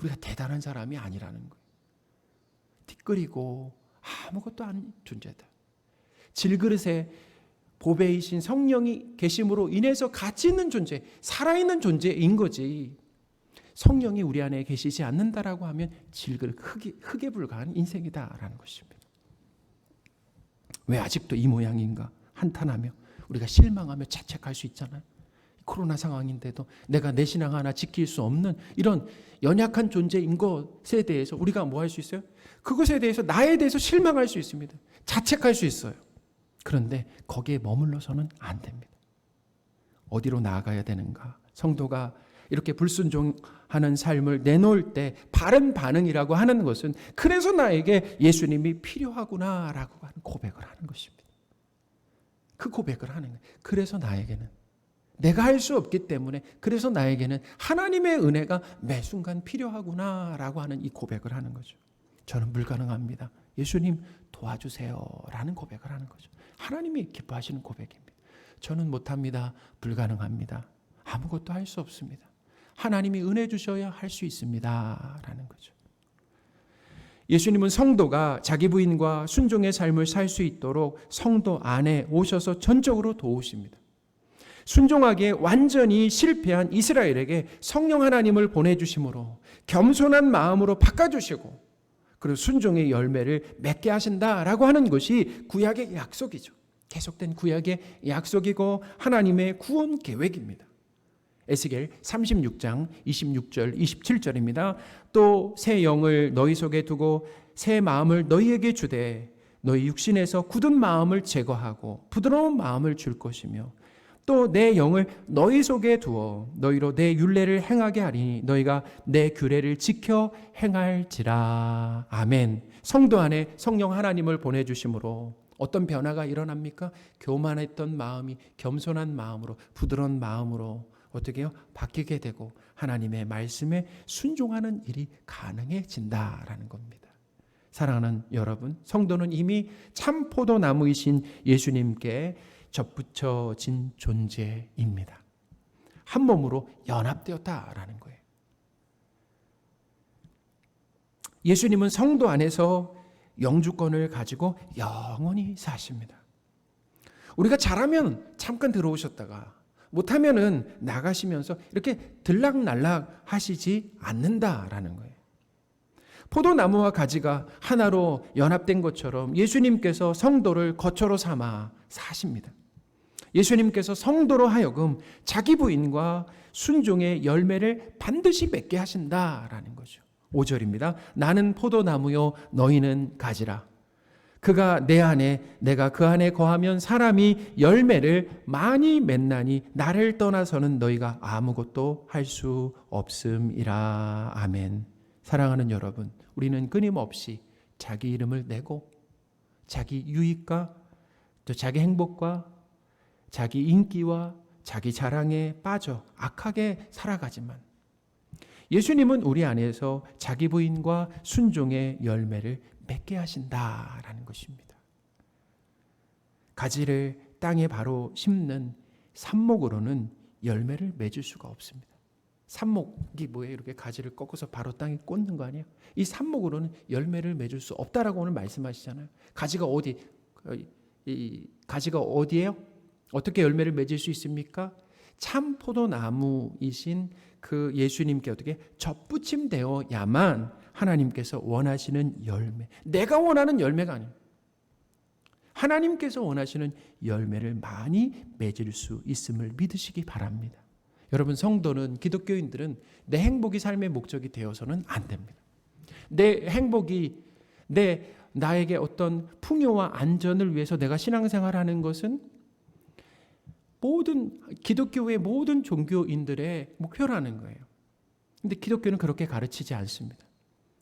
우리가 대단한 사람이 아니라는 거예요. 티끌이고 아무것도 아닌 존재다. 질그릇에 보배이신 성령이 계심으로 인해서 가치 있는 존재, 살아있는 존재인 거지. 성령이 우리 안에 계시지 않는다라고 하면 질그릇, 흙에 불과한 인생이다라는 것입니다. 왜 아직도 이 모양인가 한탄하며 우리가 실망하며 자책할 수 있잖아요. 코로나 상황인데도 내가 내 신앙 하나 지킬 수 없는 이런 연약한 존재인 것에 대해서 우리가 뭐 할 수 있어요? 그것에 대해서 나에 대해서 실망할 수 있습니다. 자책할 수 있어요. 그런데 거기에 머물러서는 안 됩니다. 어디로 나아가야 되는가? 성도가 이렇게 불순종하는 삶을 내놓을 때 바른 반응이라고 하는 것은 그래서 나에게 예수님이 필요하구나라고 하는 고백을 하는 것입니다. 그 고백을 하는 거예요. 그래서 나에게는 내가 할 수 없기 때문에 그래서 나에게는 하나님의 은혜가 매 순간 필요하구나라고 하는 이 고백을 하는 거죠. 저는 불가능합니다. 예수님 도와주세요 라는 고백을 하는 거죠. 하나님이 기뻐하시는 고백입니다. 저는 못합니다. 불가능합니다. 아무것도 할 수 없습니다. 하나님이 은혜 주셔야 할 수 있습니다 라는 거죠. 예수님은 성도가 자기 부인과 순종의 삶을 살 수 있도록 성도 안에 오셔서 전적으로 도우십니다. 순종하기에 완전히 실패한 이스라엘에게 성령 하나님을 보내주심으로 겸손한 마음으로 바꿔주시고 그리고 순종의 열매를 맺게 하신다라고 하는 것이 구약의 약속이죠. 계속된 구약의 약속이고 하나님의 구원 계획입니다. 에스겔 36장 26절 27절입니다. 또 새 영을 너희 속에 두고 새 마음을 너희에게 주되 너희 육신에서 굳은 마음을 제거하고 부드러운 마음을 줄 것이며 또 내 영을 너희 속에 두어 너희로 내 율례를 행하게 하리니 너희가 내 규례를 지켜 행할지라. 아멘. 성도 안에 성령 하나님을 보내주심으로 어떤 변화가 일어납니까? 교만했던 마음이 겸손한 마음으로 부드러운 마음으로 어떻게 해요? 바뀌게 되고 하나님의 말씀에 순종하는 일이 가능해진다라는 겁니다. 사랑하는 여러분, 성도는 이미 참 포도나무이신 예수님께 접붙여진 존재입니다. 한 몸으로 연합되었다라는 거예요. 예수님은 성도 안에서 영주권을 가지고 영원히 사십니다. 우리가 잘하면 잠깐 들어오셨다가 못하면은 나가시면서 이렇게 들락날락 하시지 않는다라는 거예요. 포도나무와 가지가 하나로 연합된 것처럼 예수님께서 성도를 거처로 삼아 사십니다. 예수님께서 성도로 하여금 자기 부인과 순종의 열매를 반드시 맺게 하신다라는 거죠. 5절입니다. 나는 포도나무요 너희는 가지라. 그가 내 안에 내가 그 안에 거하면 사람이 열매를 많이 맺나니 나를 떠나서는 너희가 아무것도 할 수 없음이라. 아멘. 사랑하는 여러분, 우리는 끊임없이 자기 이름을 내고 자기 유익과 또 자기 행복과 자기 인기와 자기 자랑에 빠져 악하게 살아가지만 예수님은 우리 안에서 자기 부인과 순종의 열매를 맺게 하신다라는 것입니다. 가지를 땅에 바로 심는 삽목으로는 열매를 맺을 수가 없습니다. 삽목이 뭐예요? 이렇게 가지를 꺾어서 바로 땅에 꽂는 거 아니에요? 이 삽목으로는 열매를 맺을 수 없다라고 오늘 말씀하시잖아요. 가지가 이 가지가 어디예요? 어떻게 열매를 맺을 수 있습니까? 참 포도나무이신 그 예수님께 어떻게 접붙임되어야만 하나님께서 원하시는 열매, 내가 원하는 열매가 아니에요. 하나님께서 원하시는 열매를 많이 맺을 수 있음을 믿으시기 바랍니다. 여러분, 성도는, 기독교인들은 내 행복이 삶의 목적이 되어서는 안 됩니다. 내 행복이 나에게 어떤 풍요와 안전을 위해서 내가 신앙생활하는 것은 모든 기독교의 모든 종교인들의 목표라는 거예요. 근데 기독교는 그렇게 가르치지 않습니다.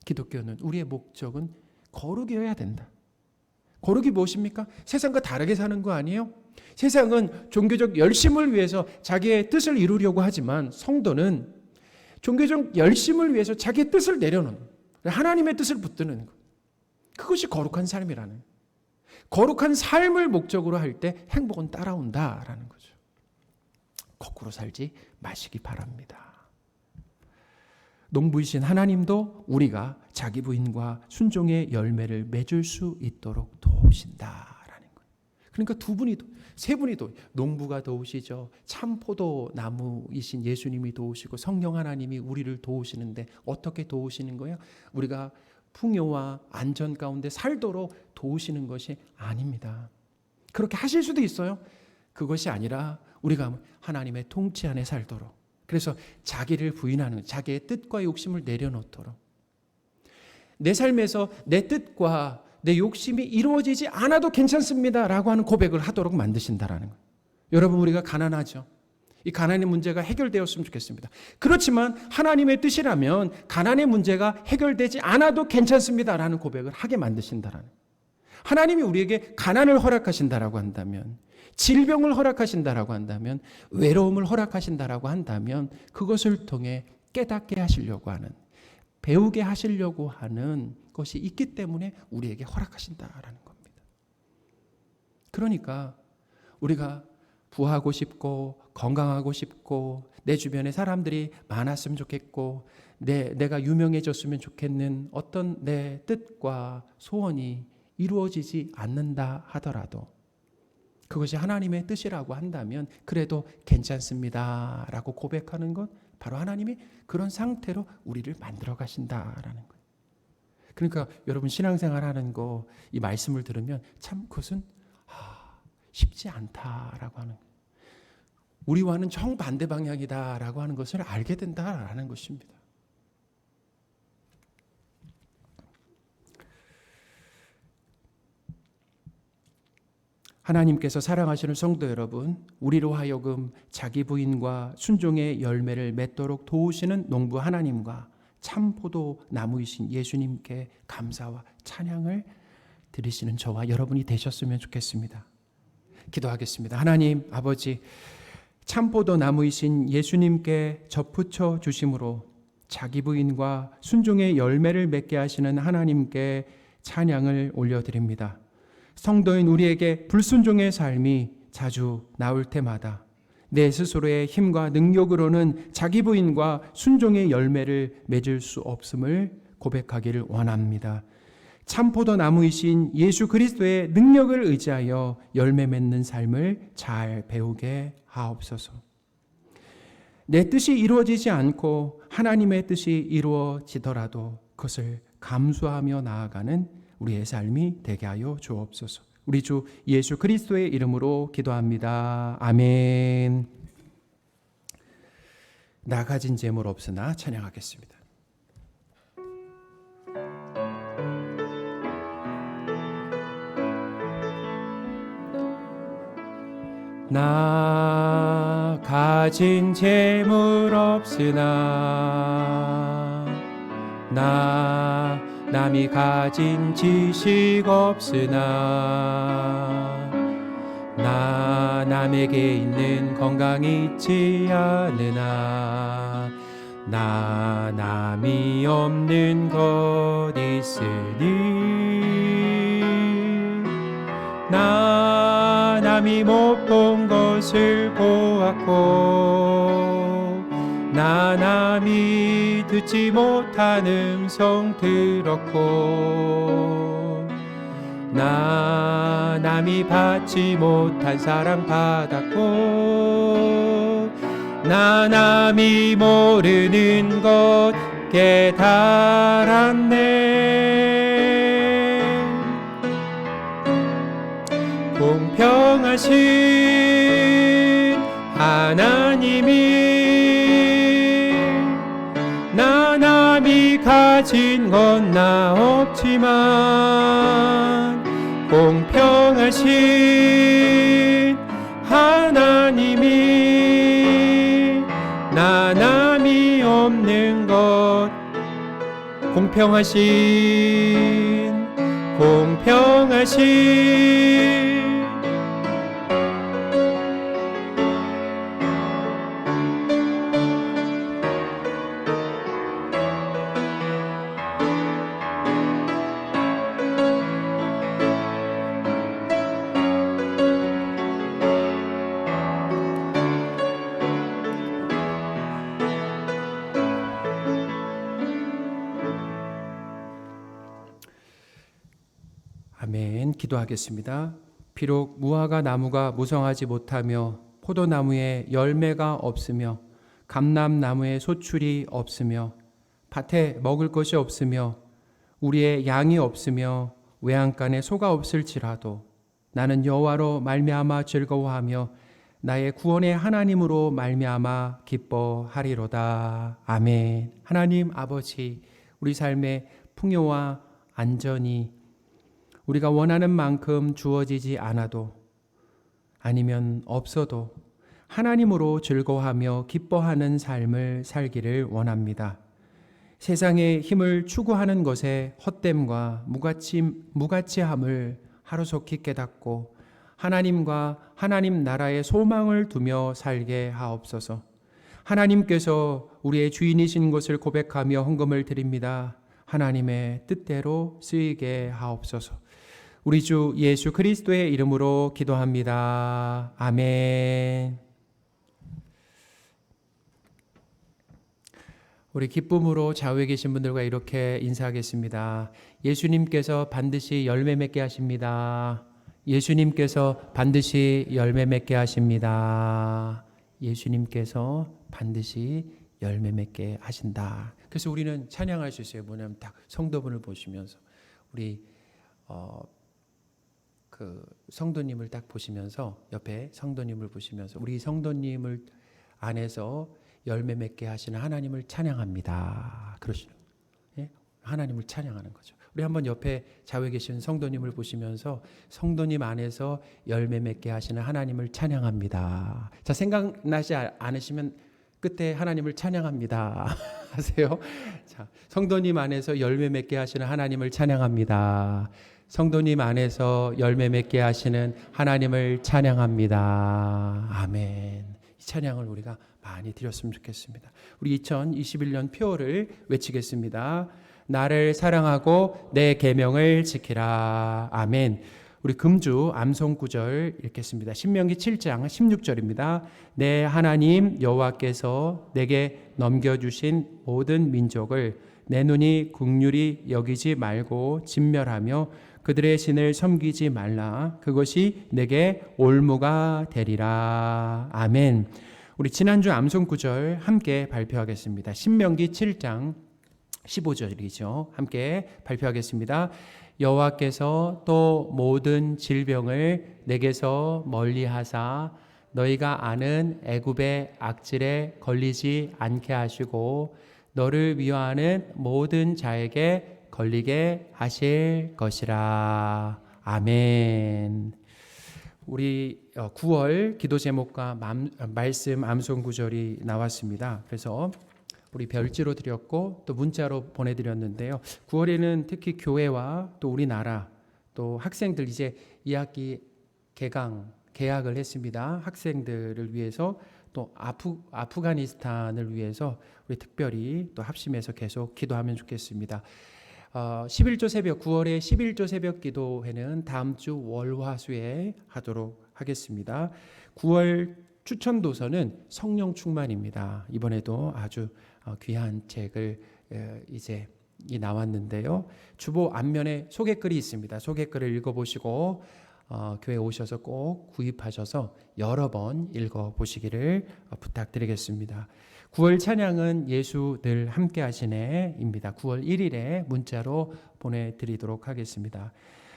기독교는 우리의 목적은 거룩이어야 된다. 거룩이 무엇입니까? 세상과 다르게 사는 거 아니에요? 세상은 종교적 열심을 위해서 자기의 뜻을 이루려고 하지만 성도는 종교적 열심을 위해서 자기의 뜻을 내려놓는, 하나님의 뜻을 붙드는 것. 그것이 거룩한 삶이라는, 거룩한 삶을 목적으로 할 때 행복은 따라온다라는 거죠. 거꾸로 살지 마시기 바랍니다. 농부이신 하나님도 우리가 자기 부인과 순종의 열매를 맺을 수 있도록 도우신다라는 거예요. 그러니까 세 분이 농부가 도우시죠. 참 포도나무이신 예수님이 도우시고 성령 하나님이 우리를 도우시는데 어떻게 도우시는 거예요? 우리가 풍요와 안전 가운데 살도록 도우시는 것이 아닙니다. 그렇게 하실 수도 있어요. 그것이 아니라 우리가 하나님의 통치 안에 살도록, 그래서 자기를 부인하는, 자기의 뜻과 욕심을 내려놓도록, 내 삶에서 내 뜻과 내 욕심이 이루어지지 않아도 괜찮습니다 라고 하는 고백을 하도록 만드신다라는 거예요. 여러분, 우리가 가난하죠. 이 가난의 문제가 해결되었으면 좋겠습니다. 그렇지만 하나님의 뜻이라면 가난의 문제가 해결되지 않아도 괜찮습니다라는 고백을 하게 만드신다라는 거예요. 하나님이 우리에게 가난을 허락하신다라고 한다면, 질병을 허락하신다라고 한다면, 외로움을 허락하신다라고 한다면 그것을 통해 깨닫게 하시려고 하는, 배우게 하시려고 하는 것이 있기 때문에 우리에게 허락하신다라는 겁니다. 그러니까 우리가 부하고 싶고 건강하고 싶고 내 주변에 사람들이 많았으면 좋겠고 내가 유명해졌으면 좋겠는 어떤 내 뜻과 소원이 이루어지지 않는다 하더라도, 그것이 하나님의 뜻이라고 한다면 그래도 괜찮습니다 라고 고백하는 것, 바로 하나님이 그런 상태로 우리를 만들어 가신다라는 거예요. 그러니까 여러분, 신앙생활 하는 거, 이 말씀을 들으면 참 그것은 쉽지 않다라고 하는 거예요. 우리와는 정반대 방향이다라고 하는 것을 알게 된다라는 것입니다. 하나님께서 사랑하시는 성도 여러분, 우리로 하여금 자기 부인과 순종의 열매를 맺도록 도우시는 농부 하나님과 참 포도나무이신 예수님께 감사와 찬양을 드리시는 저와 여러분이 되셨으면 좋겠습니다. 기도하겠습니다. 하나님 아버지, 참 포도나무이신 예수님께 접붙여 주심으로 자기 부인과 순종의 열매를 맺게 하시는 하나님께 찬양을 올려드립니다. 성도인 우리에게 불순종의 삶이 자주 나올 때마다 내 스스로의 힘과 능력으로는 자기 부인과 순종의 열매를 맺을 수 없음을 고백하기를 원합니다. 참포도나무이신 예수 그리스도의 능력을 의지하여 열매 맺는 삶을 잘 배우게 하옵소서. 내 뜻이 이루어지지 않고 하나님의 뜻이 이루어지더라도 그것을 감수하며 나아가는 우리의 삶이 되게 하여 주옵소서. 우리 주 예수 그리스도의 이름으로 기도합니다. 아멘. 나 가진 재물 없으나 찬양하겠습니다. 나 가진 재물 없으나 남이 가진 지식 없으나 남에게 있는 건강 있지 않으나 남이 없는 것 있으니 남이 못 본 것을 보았고 나 남이 듣지 못한 음성 들었고 나 남이 받지 못한 사랑 받았고 나 남이 모르는 것 깨달았네. 공평하신 하나님이 나 남이 가진 건 나 없지만 공평하신 하나님이 나 남이 없는 것 공평하신 아멘. 기도하겠습니다. 비록 무화과 나무가 무성하지 못하며 포도나무에 열매가 없으며 감람나무에 소출이 없으며 밭에 먹을 것이 없으며 우리의 양이 없으며 외양간에 소가 없을지라도 나는 여호와로 말미암아 즐거워하며 나의 구원의 하나님으로 말미암아 기뻐하리로다. 아멘. 하나님 아버지, 우리 삶의 풍요와 안전이 우리가 원하는 만큼 주어지지 않아도 아니면 없어도 하나님으로 즐거워하며 기뻐하는 삶을 살기를 원합니다. 세상의 힘을 추구하는 것에 헛됨과 무가치함을 하루속히 깨닫고 하나님과 하나님 나라의 소망을 두며 살게 하옵소서. 하나님께서 우리의 주인이신 것을 고백하며 헌금을 드립니다. 하나님의 뜻대로 쓰이게 하옵소서. 우리 주 예수 그리스도의 이름으로 기도합니다. 아멘. 우리 기쁨으로 좌우에 계신 분들과 이렇게 인사하겠습니다. 예수님께서 반드시 열매 맺게 하십니다. 예수님께서 반드시 열매 맺게 하십니다. 예수님께서 반드시 열매 맺게 하신다. 그래서 우리는 찬양할 수 있어요. 뭐냐면 딱 성도분을 보시면서 우리 그 성도님을 딱 보시면서 옆에 성도님을 보시면서 우리 성도님을 안에서 열매 맺게 하시는 하나님을 찬양합니다. 그러시는 예? 하나님을 찬양하는 거죠. 우리 한번 옆에 좌우에 계신 성도님을 보시면서 성도님 안에서 열매 맺게 하시는 하나님을 찬양합니다. 자, 생각나지 않으시면 끝에 하나님을 찬양합니다 하세요. 자, 성도님 안에서 열매 맺게 하시는 하나님을 찬양합니다. 성도님 안에서 열매 맺게 하시는 하나님을 찬양합니다. 아멘. 이 찬양을 우리가 많이 드렸으면 좋겠습니다. 우리 2021년 표어를 외치겠습니다. 나를 사랑하고 내 계명을 지키라. 아멘. 우리 금주 암송 구절 읽겠습니다. 신명기 7장 16절입니다. 내 하나님 여호와께서 내게 넘겨주신 모든 민족을 내 눈이 긍휼히 여기지 말고 진멸하며 그들의 신을 섬기지 말라. 그것이 내게 올무가 되리라. 아멘. 우리 지난주 암송 구절 함께 발표하겠습니다. 신명기 7장 15절이죠. 함께 발표하겠습니다. 여호와께서 또 모든 질병을 내게서 멀리하사 너희가 아는 애굽의 악질에 걸리지 않게 하시고 너를 미워하는 모든 자에게 걸리게 하실 것이라. 아멘. 우리 9월 기도 제목과 말씀 암송 구절이 나왔습니다. 그래서 우리 별지로 드렸고 또 문자로 보내드렸는데요. 9월에는 특히 교회와 또 우리나라 또 학생들 이제 2학기 개학을 했습니다. 학생들을 위해서 또 아프가니스탄을 위해서 우리 특별히 또 합심해서 계속 기도하면 좋겠습니다. 11조 새벽 9월의 11조 새벽 기도회는 다음 주 월화수에 하도록 하겠습니다. 9월 추천 도서는 성령 충만입니다. 이번에도 아주 귀한 책을 이제 나왔는데요. 주보 앞면에 소개글이 있습니다. 소개글을 읽어보시고 교회 오셔서 꼭 구입하셔서 여러 번 읽어보시기를 부탁드리겠습니다. 9월 찬양은 예수 늘 함께 하시네입니다. 9월 1일에 문자로 보내드리도록 하겠습니다.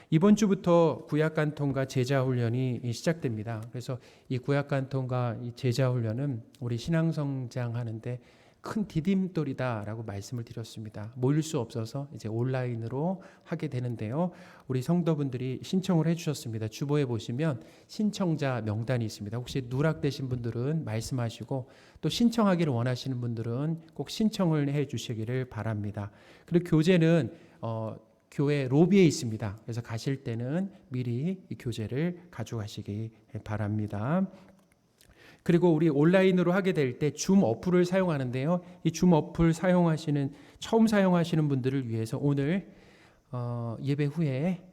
이번 주부터 구약간통과 제자훈련이 시작됩니다. 그래서 이 구약간통과 이 제자훈련은 우리 신앙성장하는데 큰 디딤돌이다라고 말씀을 드렸습니다. 모일 수 없어서 이제 온라인으로 하게 되는데요. 우리 성도분들이 신청을 해주셨습니다. 주보에 보시면 신청자 명단이 있습니다. 혹시 누락되신 분들은 말씀하시고 또 신청하기를 원하시는 분들은 꼭 신청을 해주시기를 바랍니다. 그리고 교재는 교회 로비에 있습니다. 그래서 가실 때는 미리 이 교재를 가져가시기 바랍니다. 그리고 우리 온라인으로 하게 될 때 줌 어플을 사용하는데요. 이 줌 어플 처음 사용하시는 분들을 위해서 오늘 예배 후에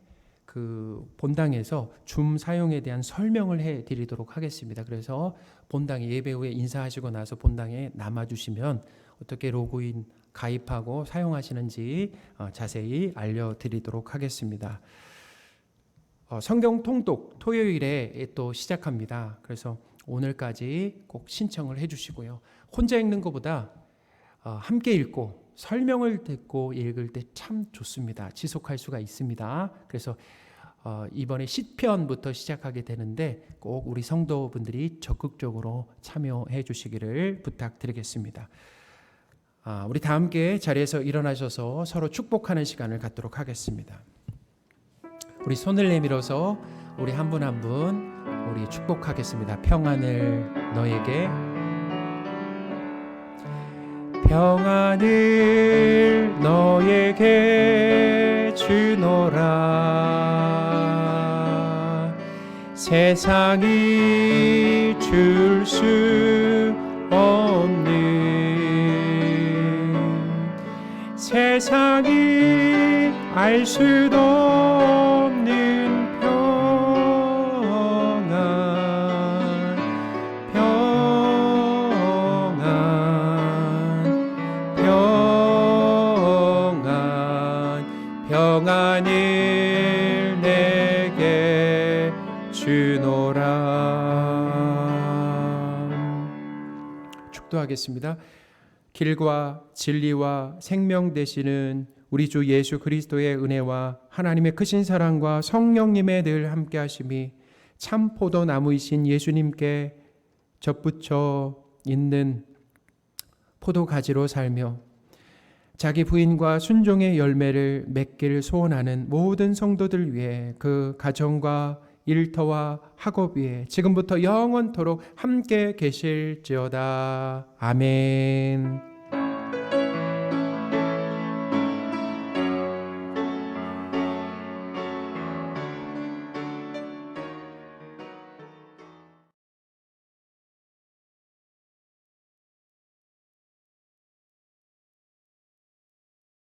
그 본당에서 줌 사용에 대한 설명을 해드리도록 하겠습니다. 그래서 본당에 예배 후에 인사하시고 나서 본당에 남아주시면 어떻게 로그인 가입하고 사용하시는지 자세히 알려드리도록 하겠습니다. 성경 통독 토요일에 또 시작합니다. 그래서 오늘까지 꼭 신청을 해주시고요. 혼자 읽는 것보다 함께 읽고 설명을 듣고 읽을 때 참 좋습니다. 지속할 수가 있습니다. 그래서 이번에 시편부터 시작하게 되는데 꼭 우리 성도분들이 적극적으로 참여해 주시기를 부탁드리겠습니다. 우리 다 함께 자리에서 일어나셔서 서로 축복하는 시간을 갖도록 하겠습니다. 우리 손을 내밀어서 우리 한 분 한 분 우리 축복하겠습니다. 평안을 너에게, 평안을 너에게 주노라. 세상이 줄 수 없는, 세상이 알 수도 없는 평안을 내게 주노라. 축도하겠습니다. 길과 진리와 생명 되시는 우리 주 예수 그리스도의 은혜와 하나님의 크신 사랑과 성령님의 늘 함께 하심이 참 포도나무이신 예수님께 접붙여 있는 포도가지로 살며 자기 부인과 순종의 열매를 맺기를 소원하는 모든 성도들 위해 그 가정과 일터와 학업 위에 지금부터 영원토록 함께 계실지어다. 아멘.